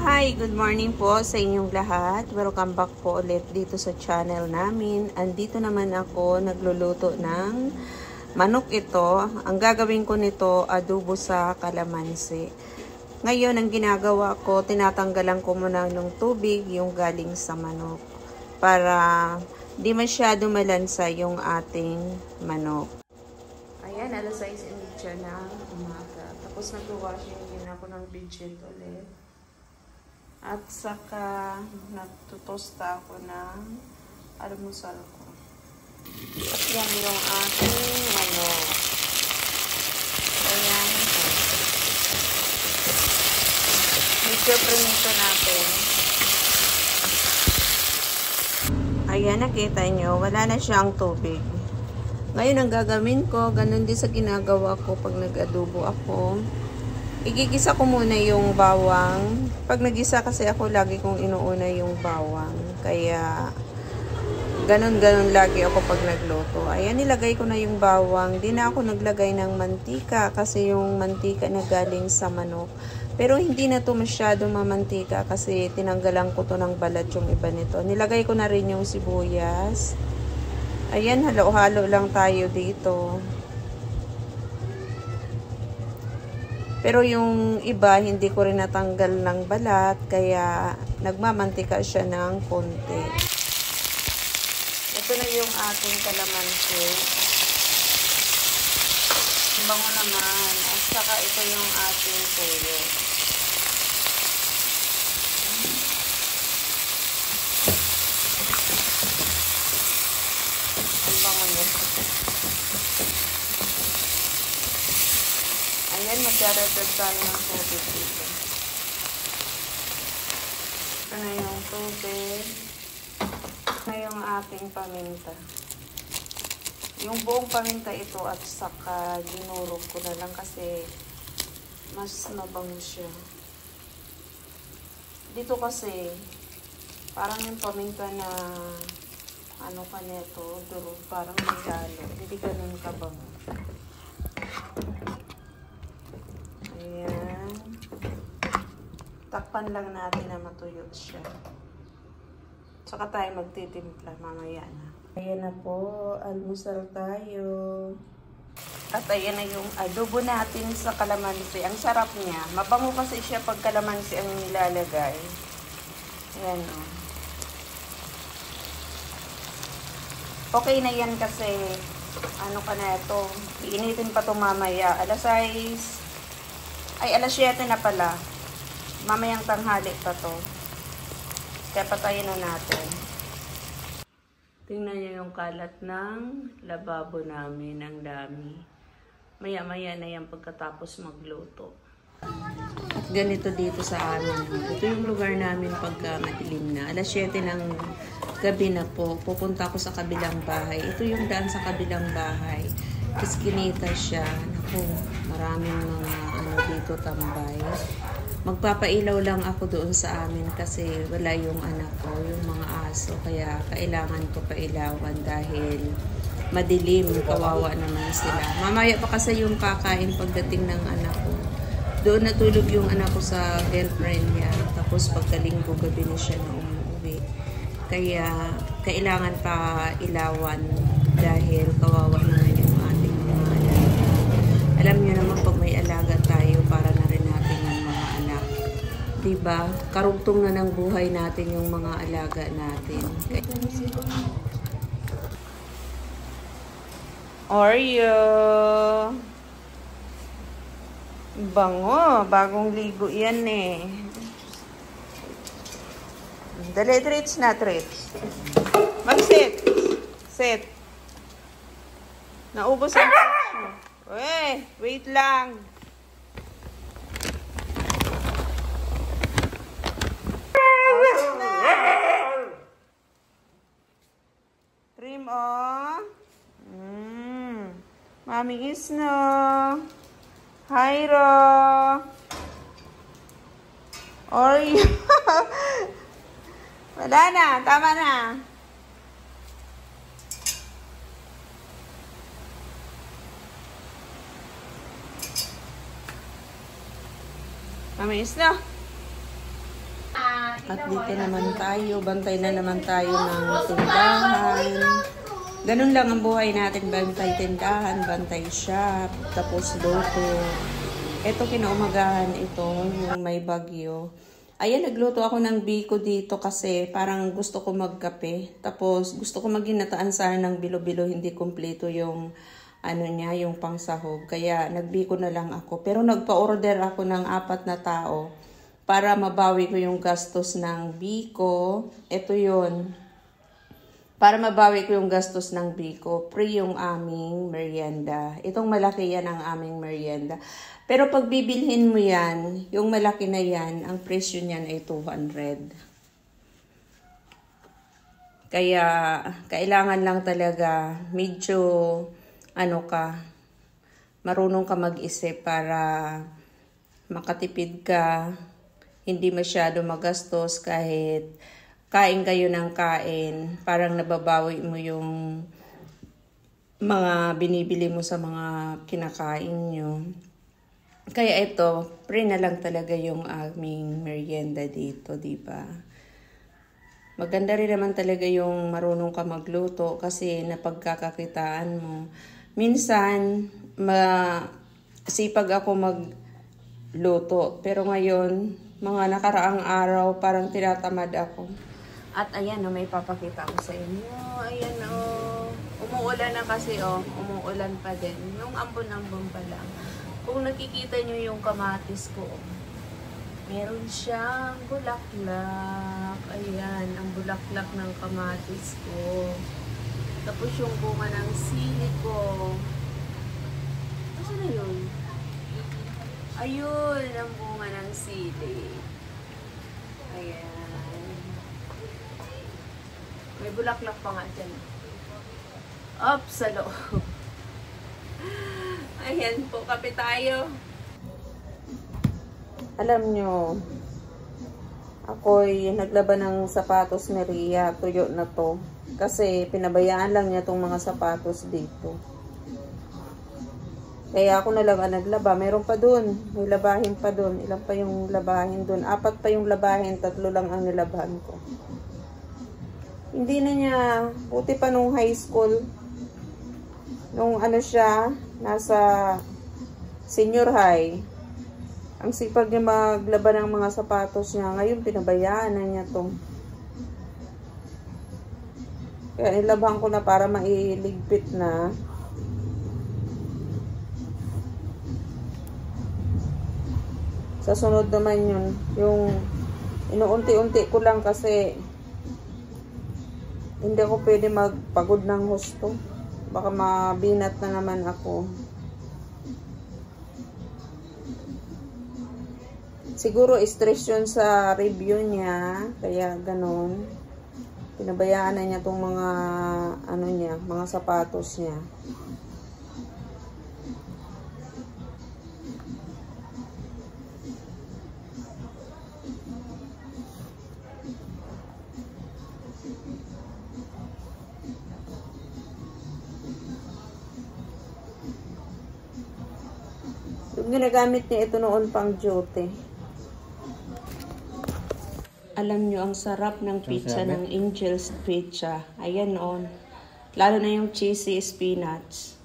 Hi, good morning po sa inyong lahat. Welcome back po ulit dito sa channel namin. Andito naman ako nagluluto ng manok ito. Ang gagawin ko nito, adobo sa kalamansi. Ngayon, ang ginagawa ko, tinatanggalan ko muna ng tubig yung galing sa manok para di masyado malansa yung ating manok. Ayan, alas 6:30 na umaga. Tapos nag-washing din ako ng bedsheet ulit. At saka nagtutosta ako ng almusal ko. At yan yung ating manok. Ayan. Medyo prinito natin. Ayan, nakita nyo, wala na siyang tubig. Ngayon, ang gagawin ko, ganun din sa ginagawa ko pag nag-adobo ako. Igigisa ko muna yung bawang. Pag nagisa kasi ako, lagi kong inuuna yung bawang. Kaya, ganun-ganun lagi ako pag nagluto. Ayan, nilagay ko na yung bawang. Di na ako naglagay ng mantika kasi yung mantika na galing sa manok. Pero hindi na to masyado mamantika kasi tinanggalan ko to ng balat yung iba nito. Nilagay ko na rin yung sibuyas. Ayan, halo-halo lang tayo dito. Pero yung iba, hindi ko rin natanggal ng balat, kaya nagmamantika siya ng konti. Ito na yung ating kalamansi. Bango naman. At saka ito yung ating tuyo. Ang bango niya. Ayan, magdaragdag tayo ng tubig dito. Ito na yung tubig. Ito na yung ating paminta. Yung buong paminta ito at saka dinurog ko na lang kasi mas mabango siya. Dito kasi, parang yung paminta na ano pa neto, durog, parang nilalo. Hindi ganun kabango. Ayan. Takpan lang natin na matuyot siya. Saka tayo magtitimpla mamaya na. Ayan na po, almusal tayo. At ayan na yung adobo natin sa kalamansi. Ang sarap niya. Mabango kasi siya pag kalamansi ang nilalagay. Ayan o. Okay na yan kasi ano ka na ito. Iinitin pa ito mamaya. Alas 7 na pala. Mamayang tanghali pa to. Kaya patayin na natin. Tingnan nyo yung kalat ng lababo namin. Ang dami. Maya-maya na yan pagkatapos magluto. At ganito dito sa amin. Ito yung lugar namin pagka madilim na. Alas 7 ng gabi na po. Pupunta ako sa kabilang bahay. Ito yung daan sa kabilang bahay. Kiskinita siya. Naku, maraming mga dito tambay. Magpapailaw lang ako doon sa amin kasi wala yung anak ko, yung mga aso. Kaya kailangan ko pailawan dahil madilim, kawawa naman sila. Mamaya pa kasi yung kakain pagdating ng anak ko. Doon natulog yung anak ko sa girlfriend niya. Tapos pagkalinggo gabi na siya na umuwi. Kaya kailangan pa ilawan dahil kawawa naman yung ating mga anak. Alam niyo naman pag may alaga tayo para na rin natin ang mga anak. Diba? Karugtong na ng buhay natin yung mga alaga natin. Oreo! Bango! Bagong ligo yan eh. Dali, treats na, treats. Mag-sit! Sit! Naubos ang treats mo. Uy, wait lang. Tapos na. Trim, oh. Mami is no. Hyro. Oreo. Wala na, tama na. Mami is no. At dito naman tayo, bantay na naman tayo ng tindahan. Ganun lang ang buhay natin, bantay tindahan, bantay shop, tapos luto. Ito kinaumagahan ito, yung may bagyo. Ayan, nagluto ako ng biko dito kasi parang gusto ko magkape. Tapos gusto ko magginataan sana ng bilo-bilo, hindi kumpleto yung ano niya, yung pangsahog. Kaya nagbiko na lang ako. Pero nagpa-order ako ng 4 na tao para mabawi ko yung gastos ng biko. Ito yun. Para mabawi ko yung gastos ng biko, free yung aming merienda. Itong malaki yan ang aming merienda. Pero pag bibilhin mo yan, yung malaki na yan, ang presyo niyan ay 200. Kaya, kailangan lang talaga medyo, marunong ka mag-isip para makatipid ka, hindi masyado magastos kahit kain kayo ng kain, parang nababawi mo yung mga binibili mo sa mga kinakain nyo. Kaya ito, free na lang talaga yung aming merienda dito, diba? Maganda rin naman talaga yung marunong ka magluto kasi napagkakakitaan mo. Minsan, sipag ako magluto. Pero ngayon, mga nakaraang araw, parang tinatamad ako. At ayan, may papakita ko sa inyo. Ayan, umuulan na kasi, umuulan pa din. Yung ambon-ambon pa lang. Kung nakikita nyo yung kamatis ko, meron siyang bulaklak. Ayan, ang bulaklak ng kamatis ko. Tapos yung bunga ng sili ko. Ano na yun? Ayun, ang bunga ng sili. Ayan. May bulaklak pa nga dyan. Up sa loob. Ayan po, kape tayo. Alam nyo, ako'y naglaban ng sapatos ni Ria. Tuyo na to. Kasi pinabayaan lang niya tong mga sapatos dito. Kaya ako na lang ang naglaba. Meron pa dun. May labahin pa dun. Ilan pa yung labahin dun? 4 pa yung labahin. 3 lang ang nilabahan ko. Hindi na niya. Buti pa nung high school. Nung siya, nasa senior high. Ang sipag niya maglaba ng mga sapatos niya. Ngayon, pinabayaan na niya to. Kaya nilabhan ko na para mailigpit na. Sa sunod naman yun, yung inuunti-unti ko lang kasi hindi ako pwede magpagod ng husto. Baka mabinat na naman ako. Siguro stress yun sa review niya, kaya ganun. Pinabayaan na niya tong mga mga sapatos niya. Ginagamit niya ito noon pang duty. Alam nyo, ang sarap ng pizza ng Angel's Pizza. Ayan noon. Lalo na yung cheesy spinach.